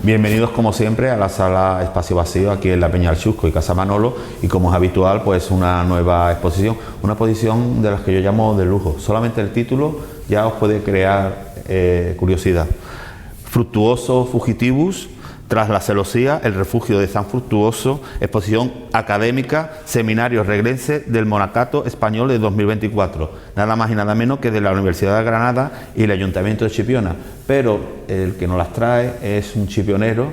Bienvenidos como siempre a la sala Espacio Vacío aquí en la Peña del Chusco y Casa Manolo, y como es habitual pues una nueva exposición, una exposición de las que yo llamo de lujo. Solamente el título ya os puede crear curiosidad. Fructuoso Fugitivus, tras la celosía, el refugio de San Fructuoso, exposición académica, seminario reglense del Monacato Español de 2024, nada más y nada menos que de la Universidad de Granada y el Ayuntamiento de Chipiona, pero el que nos las trae es un chipionero,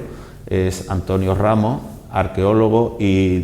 es Antonio Ramos, arqueólogo y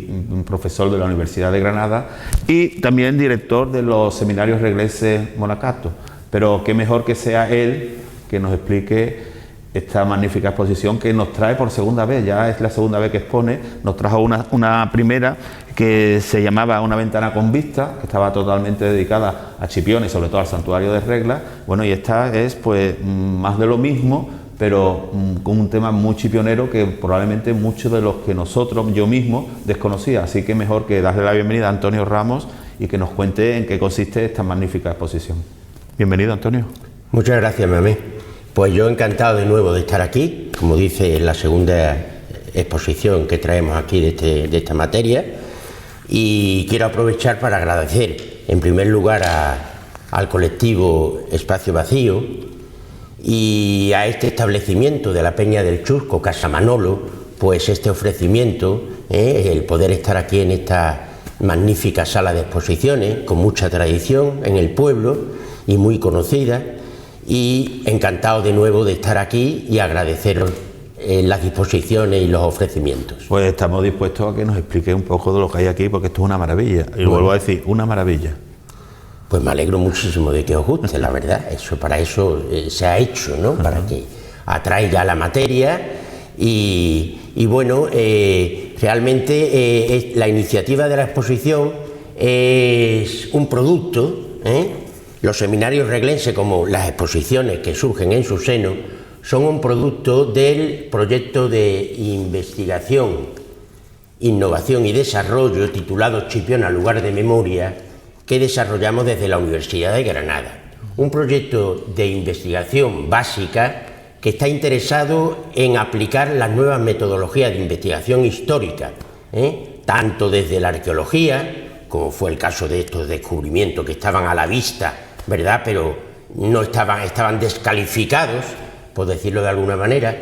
profesor de la Universidad de Granada y también director de los seminarios reglenses Monacato, pero qué mejor que sea él que nos explique esta magnífica exposición que nos trae por segunda vez, ya es la segunda vez que expone. Nos trajo una primera que se llamaba Una ventana con vista, que estaba totalmente dedicada a Chipiona y sobre todo al santuario de Regla. Bueno, y esta es pues más de lo mismo, pero con un tema muy chipionero que probablemente muchos de los que nosotros, yo mismo, desconocía. Así que mejor que darle la bienvenida a Antonio Ramos y que nos cuente en qué consiste esta magnífica exposición. Bienvenido, Antonio. Muchas gracias, Mamé. Pues yo encantado de nuevo de estar aquí, como dice la segunda exposición que traemos aquí de esta materia, y quiero aprovechar para agradecer en primer lugar al colectivo Espacio Vacío y a este establecimiento de la Peña del Chusco, Casa Manolo, pues este ofrecimiento, el poder estar aquí en esta magnífica sala de exposiciones con mucha tradición en el pueblo y muy conocida. Y encantado de nuevo de estar aquí y agradeceros las disposiciones y los ofrecimientos. Pues estamos dispuestos a que nos explique un poco de lo que hay aquí, porque esto es una maravilla. Y vuelvo a decir, una maravilla. Pues me alegro muchísimo de que os guste, la verdad. Para eso se ha hecho, ¿no? Para que atraiga la materia. Y bueno, realmente la iniciativa de la exposición es un producto, Los seminarios reglenses, como las exposiciones que surgen en su seno, son un producto del proyecto de investigación, innovación y desarrollo titulado Chipiona, lugar de memoria, que desarrollamos desde la Universidad de Granada. Un proyecto de investigación básica que está interesado en aplicar las nuevas metodologías de investigación histórica, tanto desde la arqueología, como fue el caso de estos descubrimientos que estaban a la vista, ¿verdad? Pero no estaban descalificados, por decirlo de alguna manera,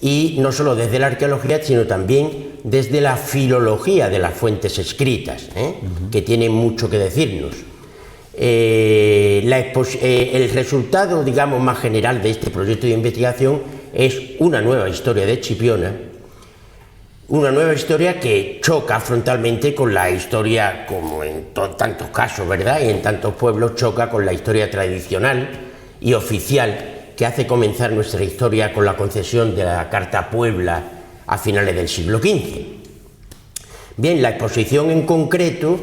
y no solo desde la arqueología, sino también desde la filología de las fuentes escritas, que tienen mucho que decirnos. El resultado, digamos, más general de este proyecto de investigación es una nueva historia de Chipiona, una nueva historia que choca frontalmente con la historia, como en tantos casos, ¿verdad? Y en tantos pueblos choca con la historia tradicional y oficial que hace comenzar nuestra historia con la concesión de la Carta Puebla a finales del siglo XV. Bien, la exposición en concreto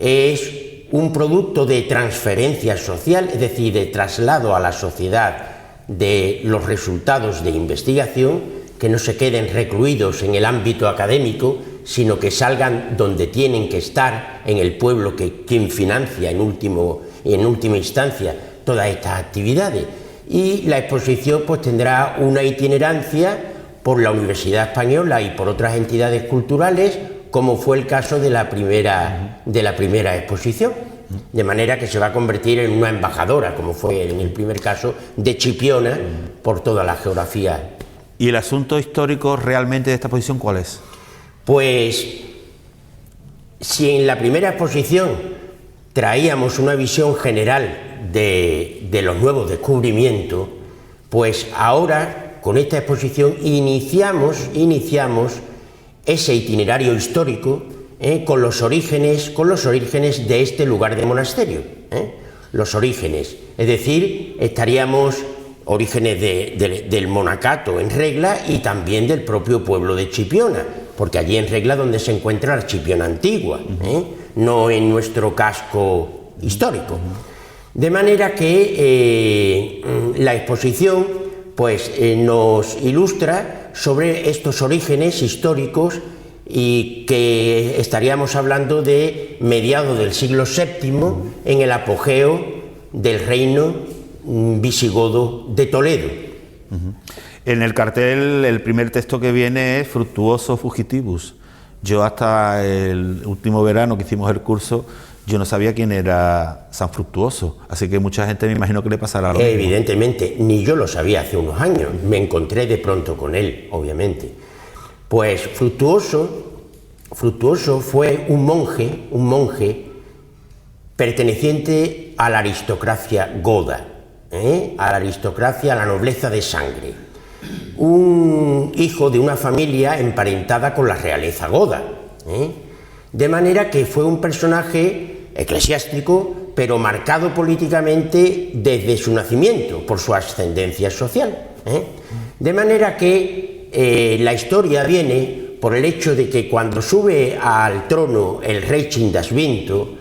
es un producto de transferencia social, es decir, de traslado a la sociedad de los resultados de investigación, que no se queden recluidos en el ámbito académico, sino que salgan donde tienen que estar, en el pueblo quien financia en última instancia todas estas actividades. Y la exposición pues tendrá una itinerancia por la Universidad Española y por otras entidades culturales, como fue el caso de la primera exposición, de manera que se va a convertir en una embajadora, como fue en el primer caso, de Chipiona por toda la geografía. ¿Y el asunto histórico realmente de esta exposición cuál es? Pues, si en la primera exposición traíamos una visión general de los nuevos descubrimientos, pues ahora, con esta exposición, iniciamos ese itinerario histórico con los orígenes de este lugar de monasterio. Los orígenes, es decir, estaríamos orígenes del Monacato en Regla y también del propio pueblo de Chipiona, porque allí en Regla donde se encuentra la Chipiona antigua, no en nuestro casco histórico. De manera que la exposición pues, nos ilustra sobre estos orígenes históricos y que estaríamos hablando de mediados del siglo VII en el apogeo del reino visigodo de Toledo. En el cartel el primer texto que viene es Fructuoso Fugitivus. Yo hasta el último verano que hicimos el curso, yo no sabía quién era San Fructuoso, así que mucha gente me imagino que le pasará lo mismo. Evidentemente, ni yo lo sabía hace unos años, me encontré de pronto con él, obviamente. Pues Fructuoso fue un monje perteneciente a la aristocracia goda, a la aristocracia, a la nobleza de sangre. Un hijo de una familia emparentada con la realeza goda, de manera que fue un personaje eclesiástico, pero marcado políticamente desde su nacimiento por su ascendencia social. De manera que la historia viene por el hecho de que cuando sube al trono el rey Chindasvinto,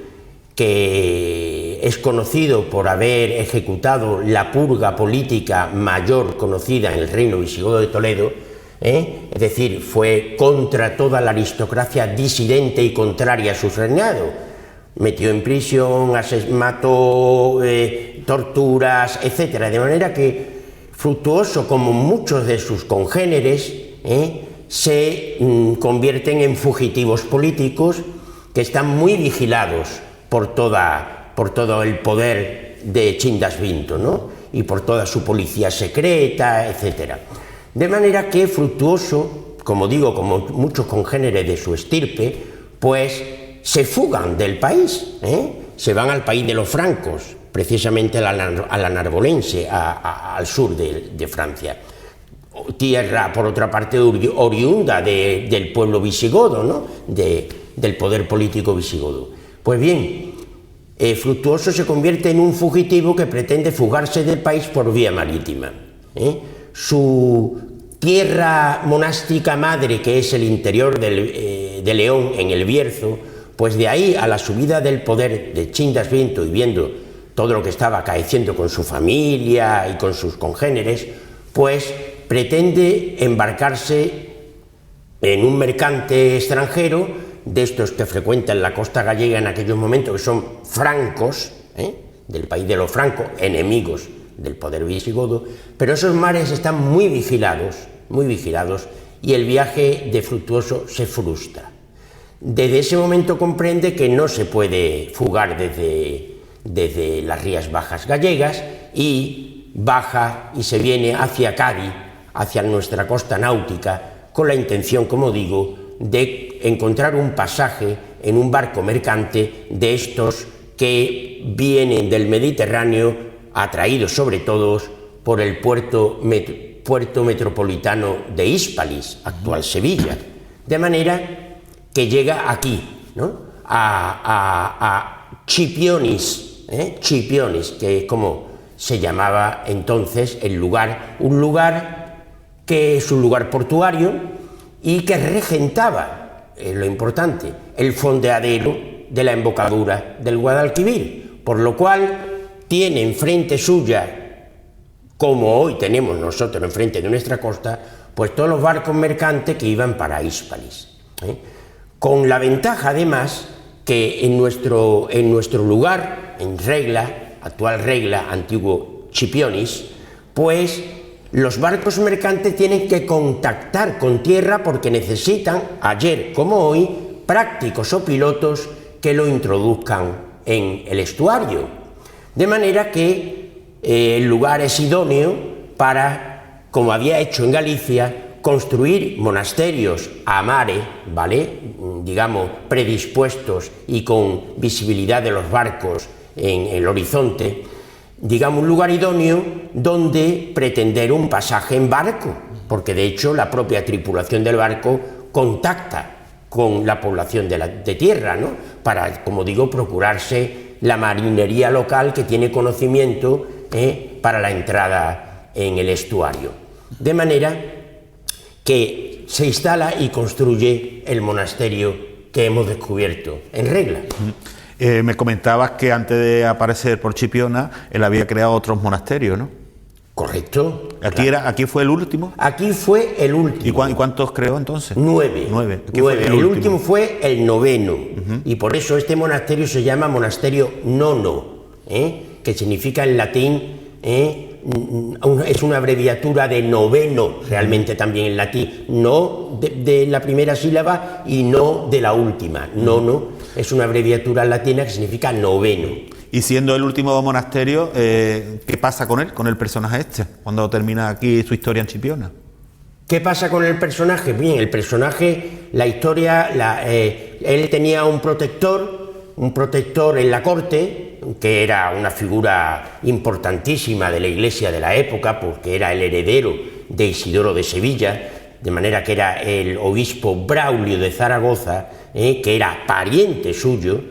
que es conocido por haber ejecutado la purga política mayor conocida en el reino visigodo de Toledo, es decir, fue contra toda la aristocracia disidente y contraria a su reinado, metió en prisión, mató, torturas, etc. De manera que Fructuoso, como muchos de sus congéneres, se convierten en fugitivos políticos que están muy vigilados por todo el poder de Chindasvinto, ¿no? Y por toda su policía secreta, etc. De manera que Fructuoso, como digo, como muchos congéneres de su estirpe, pues se fugan del país, se van al país de los francos, precisamente a la Narbolense, al sur de Francia. Tierra, por otra parte, oriunda del pueblo visigodo, ¿no? Del poder político visigodo. Pues bien, Fructuoso se convierte en un fugitivo que pretende fugarse del país por vía marítima. Su tierra monástica madre, que es el interior de León, en el Bierzo, pues de ahí a la subida del poder de Chindasvinto y viendo todo lo que estaba acaeciendo con su familia y con sus congéneres, pues pretende embarcarse en un mercante extranjero, de estos que frecuentan la costa gallega en aquellos momentos, que son francos, del país de los francos, enemigos del poder visigodo, pero esos mares están muy vigilados, y el viaje de Fructuoso se frustra. Desde ese momento comprende que no se puede fugar desde las Rías Bajas gallegas y baja y se viene hacia Cádiz, hacia nuestra costa náutica, con la intención, como digo, de encontrar un pasaje en un barco mercante de estos que vienen del Mediterráneo, atraídos sobre todo por el puerto metropolitano de Hispalis, actual Sevilla, de manera que llega aquí, ¿no? a Chipionis, que es como se llamaba entonces el lugar, un lugar que es un lugar portuario y que regentaba, lo importante, el fondeadero de la embocadura del Guadalquivir, por lo cual tiene enfrente suya, como hoy tenemos nosotros enfrente de nuestra costa, pues todos los barcos mercantes que iban para Hispalis, con la ventaja además que en nuestro lugar, en Regla, actual Regla, antiguo Chipionis, pues los barcos mercantes tienen que contactar con tierra porque necesitan, ayer como hoy, prácticos o pilotos que lo introduzcan en el estuario. De manera que el lugar es idóneo para, como había hecho en Galicia, construir monasterios a mare, ¿vale? Digamos, predispuestos y con visibilidad de los barcos en el horizonte, digamos, un lugar idóneo donde pretender un pasaje en barco, porque de hecho la propia tripulación del barco contacta con la población de tierra, ¿no? Para, como digo, procurarse la marinería local que tiene conocimiento para la entrada en el estuario. De manera que se instala y construye el monasterio que hemos descubierto en Regla. Me comentabas que antes de aparecer por Chipiona, él había creado otros monasterios, ¿no? Correcto. ¿Aquí fue el último? Aquí fue el último. ¿Y cuántos creó entonces? 9. 9. El último fue el 9º. Y por eso este monasterio se llama Monasterio Nono, que significa en latín es una abreviatura de noveno, realmente también en latín, no de la primera sílaba y no de la última. Nono es una abreviatura latina que significa noveno. Y siendo el último monasterio, ¿qué pasa con él, con el personaje este, cuando termina aquí su historia en Chipiona? ¿Qué pasa con el personaje? Bien, el personaje, la historia, él tenía un protector en la corte, que era una figura importantísima de la iglesia de la época, porque era el heredero de Isidoro de Sevilla, de manera que era el obispo Braulio de Zaragoza, que era pariente suyo,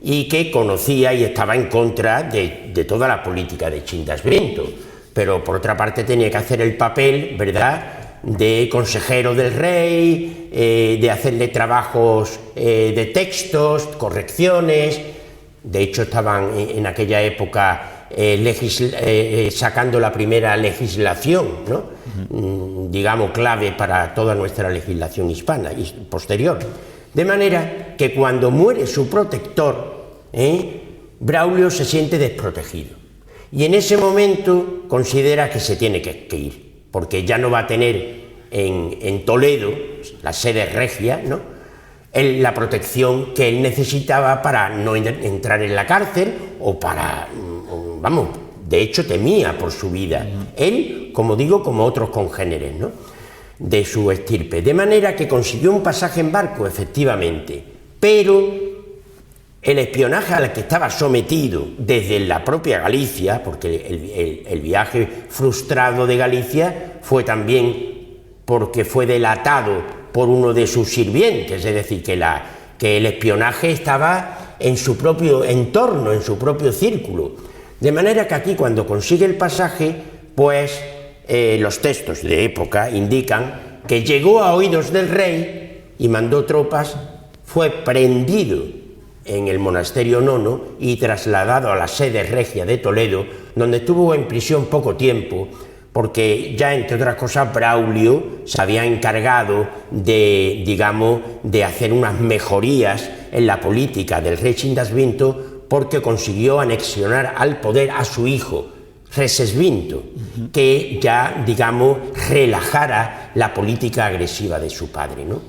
y que conocía y estaba en contra de toda la política de Chindasviento, pero por otra parte tenía que hacer el papel, ¿verdad?, de consejero del rey, de hacerle trabajos de textos, correcciones. De hecho estaban en aquella época sacando la primera legislación, ¿no? Digamos clave para toda nuestra legislación hispana y posterior. De manera que cuando muere su protector, Braulio se siente desprotegido y en ese momento considera que se tiene que ir, porque ya no va a tener en Toledo, la sede regia, ¿no?, la protección que él necesitaba para no entrar en la cárcel o para, vamos, de hecho temía por su vida, él, como digo, como otros congéneres, ¿no?, de su estirpe, de manera que consiguió un pasaje en barco, efectivamente, pero el espionaje al que estaba sometido desde la propia Galicia, porque el viaje frustrado de Galicia fue también porque fue delatado por uno de sus sirvientes, es decir, que el espionaje estaba en su propio entorno, en su propio círculo. De manera que aquí, cuando consigue el pasaje, pues los textos de época indican que llegó a oídos del rey y mandó tropas, fue prendido en el monasterio nono y trasladado a la sede regia de Toledo, donde estuvo en prisión poco tiempo, porque ya, entre otras cosas, Braulio se había encargado de, digamos, de hacer unas mejorías en la política del rey Chindasviento, porque consiguió anexionar al poder a su hijo, Recesvinto, que ya, digamos, relajara la política agresiva de su padre, ¿no?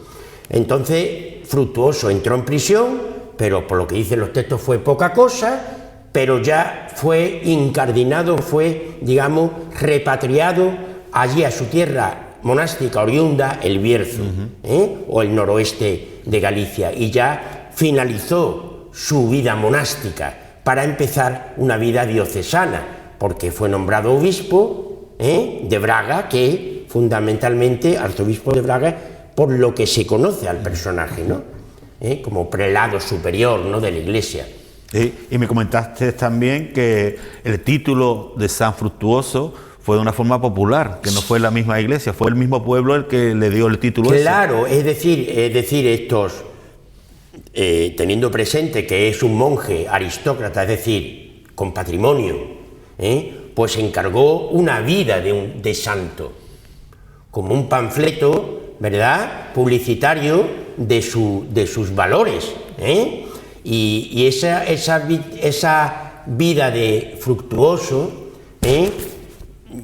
Entonces, Fructuoso entró en prisión, pero por lo que dicen los textos fue poca cosa, pero ya fue incardinado, fue, digamos, repatriado allí a su tierra monástica oriunda, el Bierzo, o el noroeste de Galicia, y ya finalizó su vida monástica para empezar una vida diocesana, porque fue nombrado obispo de Braga, que fundamentalmente arzobispo de Braga, por lo que se conoce al personaje, ¿no?, como prelado superior, ¿no?, de la iglesia. Y me comentaste también que el título de San Fructuoso fue de una forma popular, que no fue la misma iglesia, fue el mismo pueblo el que le dio el título. Claro, es decir, estos, teniendo presente que es un monje aristócrata, es decir, con patrimonio, pues encargó una vida de santo, como un panfleto, ¿verdad?, publicitario de sus valores, y esa vida de Fructuoso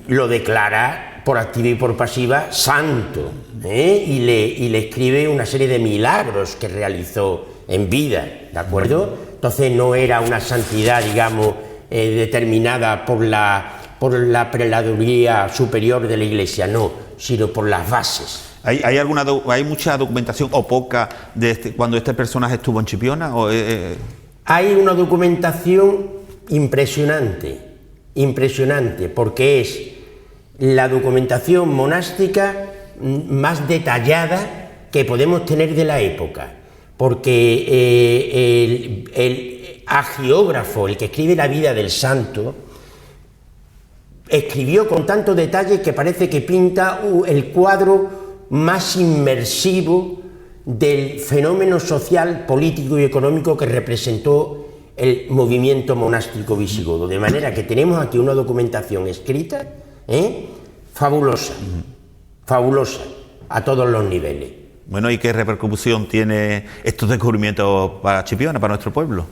lo declara por activa y por pasiva santo, y le escribe una serie de milagros que realizó en vida, ¿de acuerdo? Entonces no era una santidad, digamos, determinada por la preladuría superior de la Iglesia, no, sino por las bases. ¿Hay mucha documentación o poca de cuando este personaje estuvo en Chipiona? Hay una documentación impresionante, porque es la documentación monástica más detallada que podemos tener de la época, porque el agiógrafo, el que escribe la vida del santo, escribió con tanto detalle que parece que pinta el cuadro más inmersivo del fenómeno social, político y económico que representó el movimiento monástico visigodo, de manera que tenemos aquí una documentación escrita fabulosa, a todos los niveles. Bueno, ¿y qué repercusión tiene estos descubrimientos para Chipiona, para nuestro pueblo?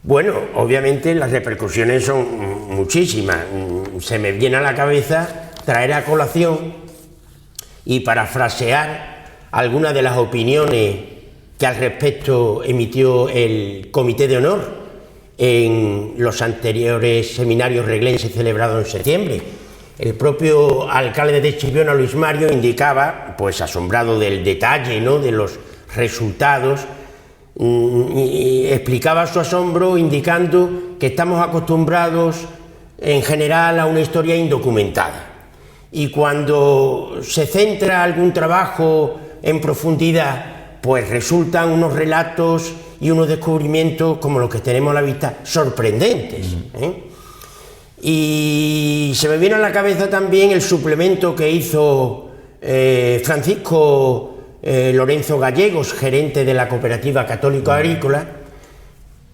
Bueno, obviamente las repercusiones son muchísimas. Se me viene a la cabeza traer a colación y parafrasear algunas de las opiniones que al respecto emitió el Comité de Honor en los anteriores seminarios reglenses celebrados en septiembre. El propio alcalde de Chipiona, Luis Mario, indicaba, pues asombrado del detalle, ¿no?, de los resultados, y explicaba su asombro indicando que estamos acostumbrados en general a una historia indocumentada, y cuando se centra algún trabajo en profundidad, pues resultan unos relatos y unos descubrimientos como los que tenemos a la vista sorprendentes, ¿eh? Y se me viene a la cabeza también el suplemento que hizo Francisco Lorenzo Gallegos, gerente de la Cooperativa Católica Agrícola,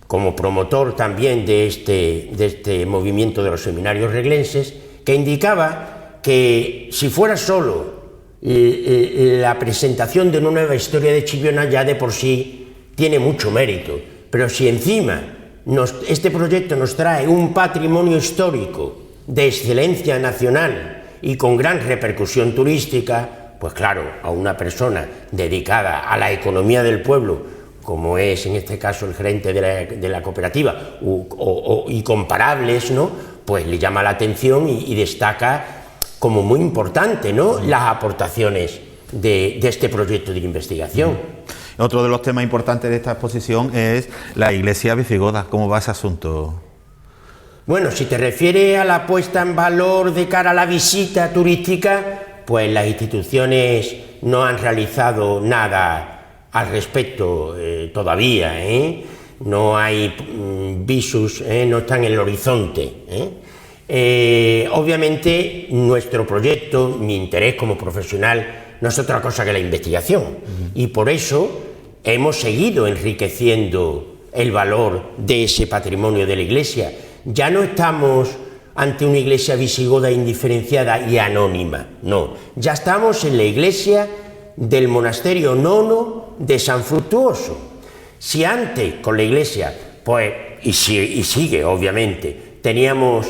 como promotor también de este movimiento de los seminarios reglenses, que indicaba que si fuera solo la presentación de una nueva historia de Chipiona, ya de por sí tiene mucho mérito, pero si encima este proyecto nos trae un patrimonio histórico de excelencia nacional y con gran repercusión turística, pues claro, a una persona dedicada a la economía del pueblo, como es en este caso el gerente de la cooperativa, y comparables, ¿no?, pues le llama la atención y destaca como muy importante, ¿no?, las aportaciones de este proyecto de investigación. Otro de los temas importantes de esta exposición es la iglesia visigoda. ¿Cómo va ese asunto? Bueno, si te refieres a la puesta en valor de cara a la visita turística, pues las instituciones no han realizado nada al respecto todavía, ¿eh? No hay visus, no están en el horizonte, ¿eh? Obviamente nuestro proyecto, mi interés como profesional, no es otra cosa que la investigación, y por eso hemos seguido enriqueciendo el valor de ese patrimonio de la Iglesia. Ya no estamos ante una iglesia visigoda indiferenciada y anónima, no, ya estamos en la iglesia del monasterio nono de San Fructuoso. Si antes con la iglesia, pues, y sigue obviamente, teníamos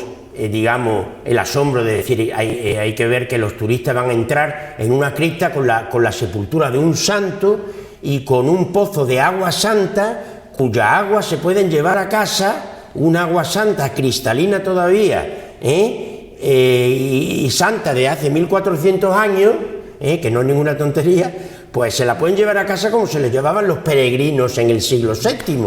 digamos, el asombro de decir, hay que ver que los turistas van a entrar en una cripta con la sepultura de un santo y con un pozo de agua santa, cuya agua se pueden llevar a casa, un agua santa cristalina todavía, y santa de hace 1400 años, que no es ninguna tontería, pues se la pueden llevar a casa como se les llevaban los peregrinos en el siglo VII.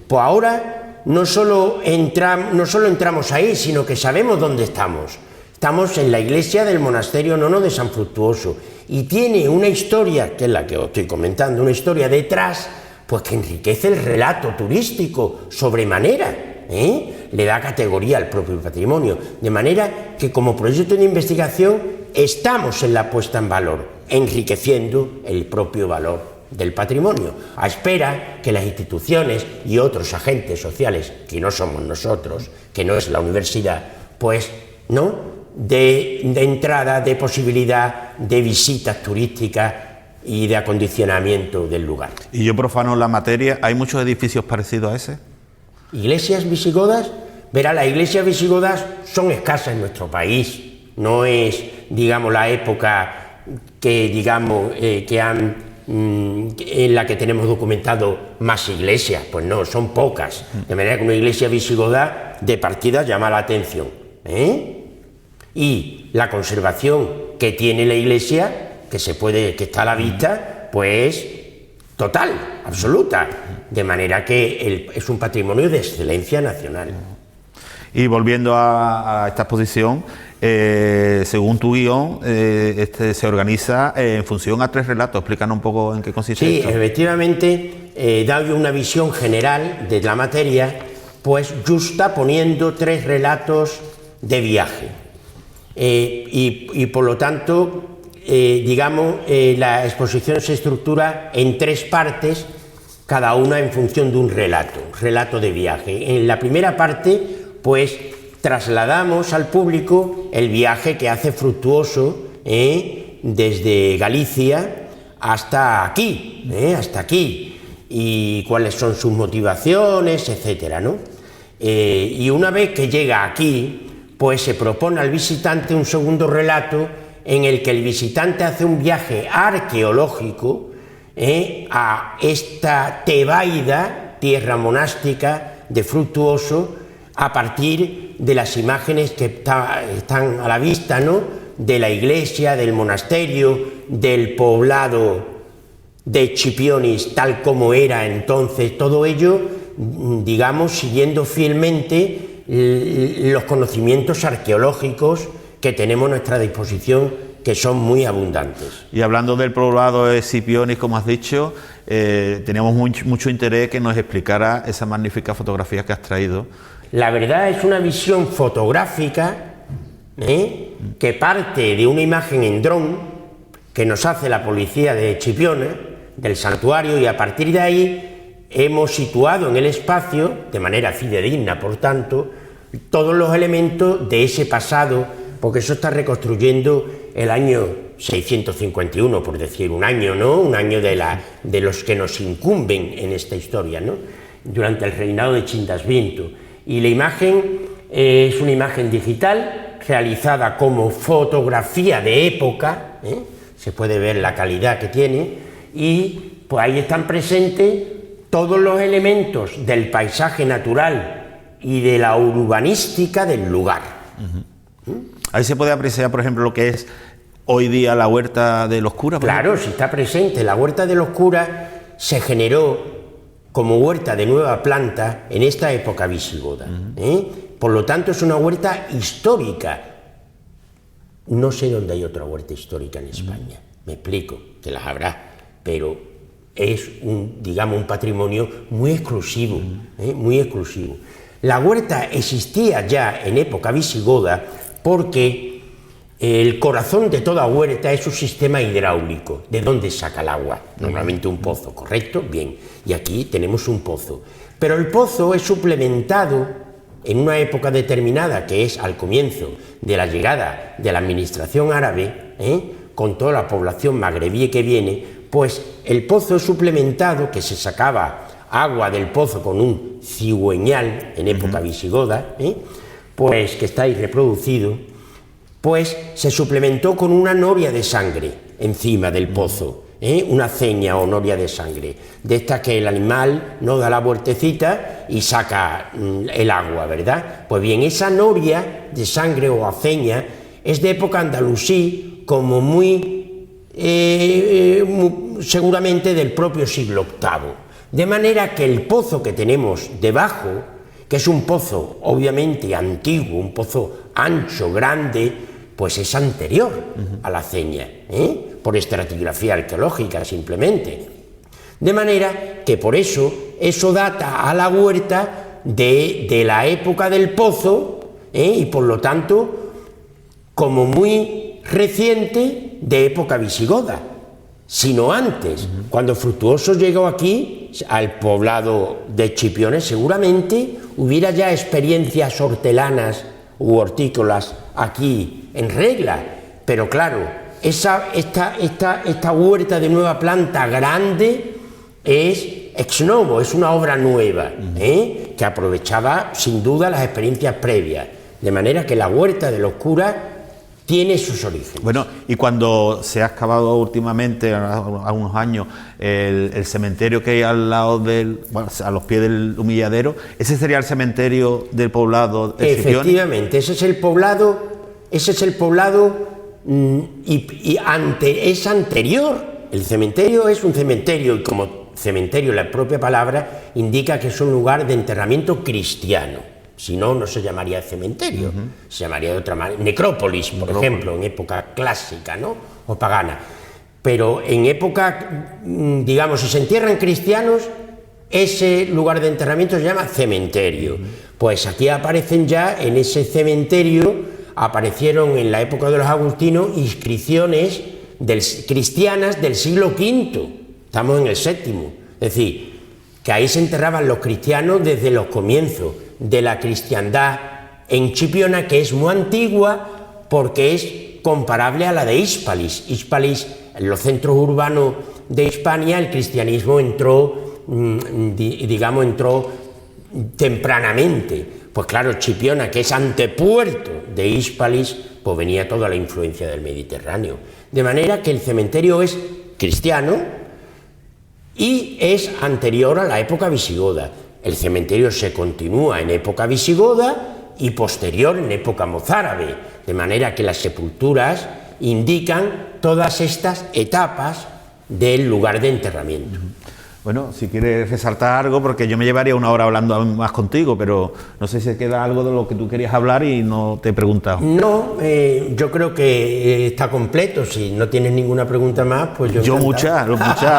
Pues ahora no solo entramos ahí, sino que sabemos dónde estamos. Estamos en la iglesia del monasterio nono de San Fructuoso, y tiene una historia, que es la que os estoy comentando, una historia detrás, pues que enriquece el relato turístico sobremanera, le da categoría al propio patrimonio, de manera que como proyecto de investigación estamos en la puesta en valor, enriqueciendo el propio valor del patrimonio, a espera que las instituciones y otros agentes sociales, que no somos nosotros, que no es la universidad, pues, ¿no?, de entrada, de posibilidad de visitas turísticas y de acondicionamiento del lugar. Y yo profano la materia, ¿hay muchos edificios parecidos a ese? ¿Iglesias visigodas? Verá, las iglesias visigodas son escasas en nuestro país, no es, digamos, la época que, digamos, en la que tenemos documentado más iglesias, pues no, son pocas, de manera que una iglesia visigoda de partida llama la atención, y la conservación que tiene la iglesia, que está a la vista, pues total, absoluta, de manera que es un patrimonio de excelencia nacional. Y volviendo a esta exposición, según tu guión, se organiza en función a 3 relatos. Explícanos un poco en qué consiste esto. Sí, efectivamente, da una visión general de la materia, pues justa poniendo 3 relatos de viaje. Y por lo tanto, digamos, la exposición se estructura en 3 partes, cada una en función de un relato de viaje. En la primera parte, pues, trasladamos al público el viaje que hace Fructuoso desde Galicia hasta aquí, y cuáles son sus motivaciones, etcétera, ¿no? Y una vez que llega aquí, pues se propone al visitante un segundo relato en el que el visitante hace un viaje arqueológico a esta Tebaida, tierra monástica de Fructuoso, a partir de las imágenes que están a la vista, ¿no? De la iglesia, del monasterio, del poblado de Chipionis, tal como era entonces, todo ello, digamos, siguiendo fielmente los conocimientos arqueológicos que tenemos a nuestra disposición, que son muy abundantes. Y hablando del poblado de Chipionis, como has dicho, teníamos mucho interés que nos explicara esa magnífica fotografía que has traído. La verdad es una visión fotográfica que parte de una imagen en dron que nos hace la policía de Chipiona, del santuario, y a partir de ahí hemos situado en el espacio, de manera fidedigna, por tanto, todos los elementos de ese pasado, porque eso está reconstruyendo el año 651, por decir un año, ¿no? Un año de los que nos incumben en esta historia, ¿no? Durante el reinado de Chindasvinto. Y la imagen es una imagen digital realizada como fotografía de época, se puede ver la calidad que tiene, y pues ahí están presentes todos los elementos del paisaje natural y de la urbanística del lugar. Ahí se puede apreciar, por ejemplo, lo que es hoy día la Huerta de los Curas. Claro, sí está presente. La Huerta de los Curas se generó como huerta de nueva planta en esta época visigoda. Por lo tanto, es una huerta histórica. No sé dónde hay otra huerta histórica en España. Me explico, que las habrá, pero es digamos, un patrimonio muy exclusivo, muy exclusivo. La huerta existía ya en época visigoda porque el corazón de toda huerta es su sistema hidráulico. ¿De dónde saca el agua? Normalmente un pozo, ¿correcto? Bien, y aquí tenemos un pozo. Pero el pozo es suplementado en una época determinada, que es al comienzo de la llegada de la administración árabe, con toda la población magrebí que viene, pues el pozo es suplementado, que se sacaba agua del pozo con un cigüeñal en época visigoda, pues que está ahí reproducido, pues se suplementó con una noria de sangre encima del pozo, una aceña o noria de sangre, de esta que el animal no da la vueltecita y saca el agua, ¿verdad? Pues bien, esa noria de sangre o aceña es de época andalusí, como seguramente del propio siglo VIII. De manera que el pozo que tenemos debajo, que es un pozo obviamente antiguo, un pozo ancho, grande, pues es anterior a la aceña, por estratigrafía arqueológica simplemente. De manera que por eso data a la huerta de la época del pozo, y por lo tanto como muy reciente de época visigoda, sino antes. Cuando Fructuoso llegó aquí, al poblado de Chipiones, seguramente hubiera ya experiencias hortelanas u hortícolas aquí en regla, pero claro, esta huerta de nueva planta grande es ex novo, es una obra nueva, que aprovechaba sin duda las experiencias previas, de manera que la Huerta de los Curas tiene sus orígenes. Bueno, y cuando se ha excavado últimamente, a unos años, el cementerio que hay al lado a los pies del humilladero, ¿ese sería el cementerio del poblado de Escipión? Efectivamente, ese es el poblado, es anterior. El cementerio es un cementerio, y como cementerio la propia palabra indica que es un lugar de enterramiento cristiano. Si no, no se llamaría cementerio, se llamaría de otra manera, necrópolis, por ejemplo, en época clásica, ¿no? O pagana. Pero en época, digamos, si se entierran cristianos, ese lugar de enterramiento se llama cementerio. Pues aquí aparecen ya, en ese cementerio, aparecieron en la época de los agustinos inscripciones cristianas del siglo V, estamos en el VII, es decir, que ahí se enterraban los cristianos desde los comienzos de la cristiandad en Chipiona, que es muy antigua porque es comparable a la de Hispalis. Hispalis, en los centros urbanos de Hispania, el cristianismo entró digamos, entró tempranamente. Pues claro, Chipiona, que es antepuerto de Hispalis, pues venía toda la influencia del Mediterráneo. De manera que el cementerio es cristiano y es anterior a la época visigoda. El cementerio se continúa en época visigoda y posterior en época mozárabe, de manera que las sepulturas indican todas estas etapas del lugar de enterramiento. Bueno, si quieres resaltar algo, porque yo me llevaría una hora hablando más contigo, pero no sé si se queda algo de lo que tú querías hablar y no te he preguntado. No, yo creo que está completo. Si no tienes ninguna pregunta más, pues yo muchas,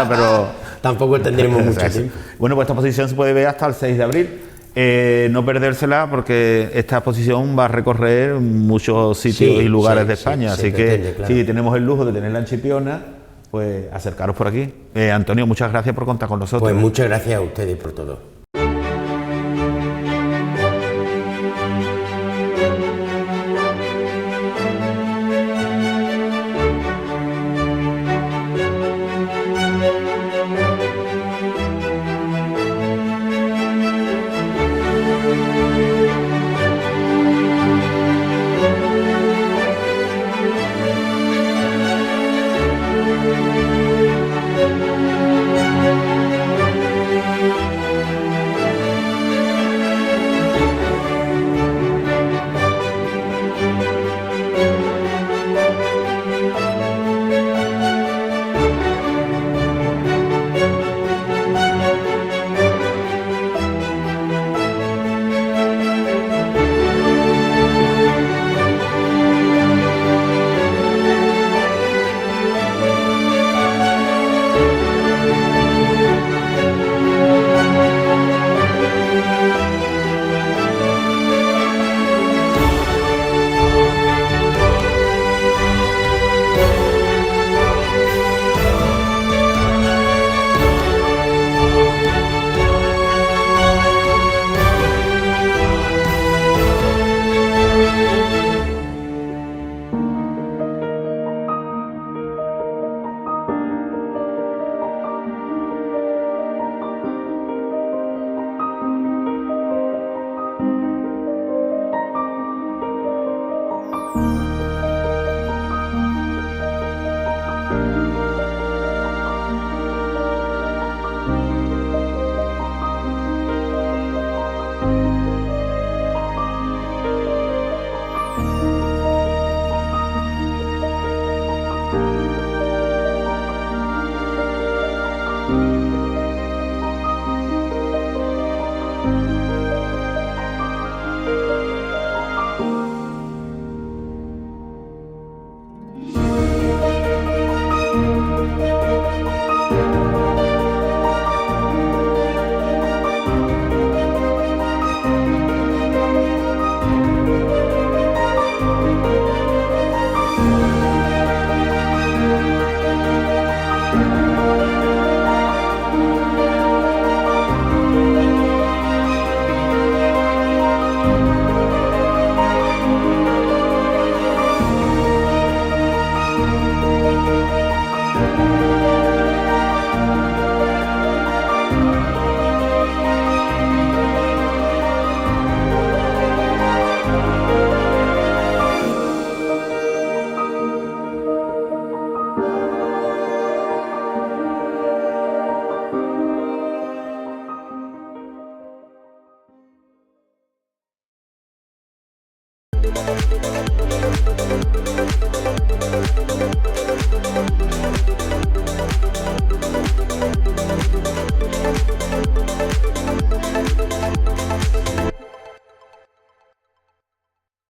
pero tampoco tendremos mucho tiempo. Bueno, pues esta exposición se puede ver hasta el 6 de abril. No perdérsela, porque esta exposición va a recorrer muchos sitios y lugares de España, así que claro, si tenemos el lujo de tenerla en Chipiona, pues acercaros por aquí. Antonio, muchas gracias por contar con nosotros. Pues muchas gracias a ustedes por todo.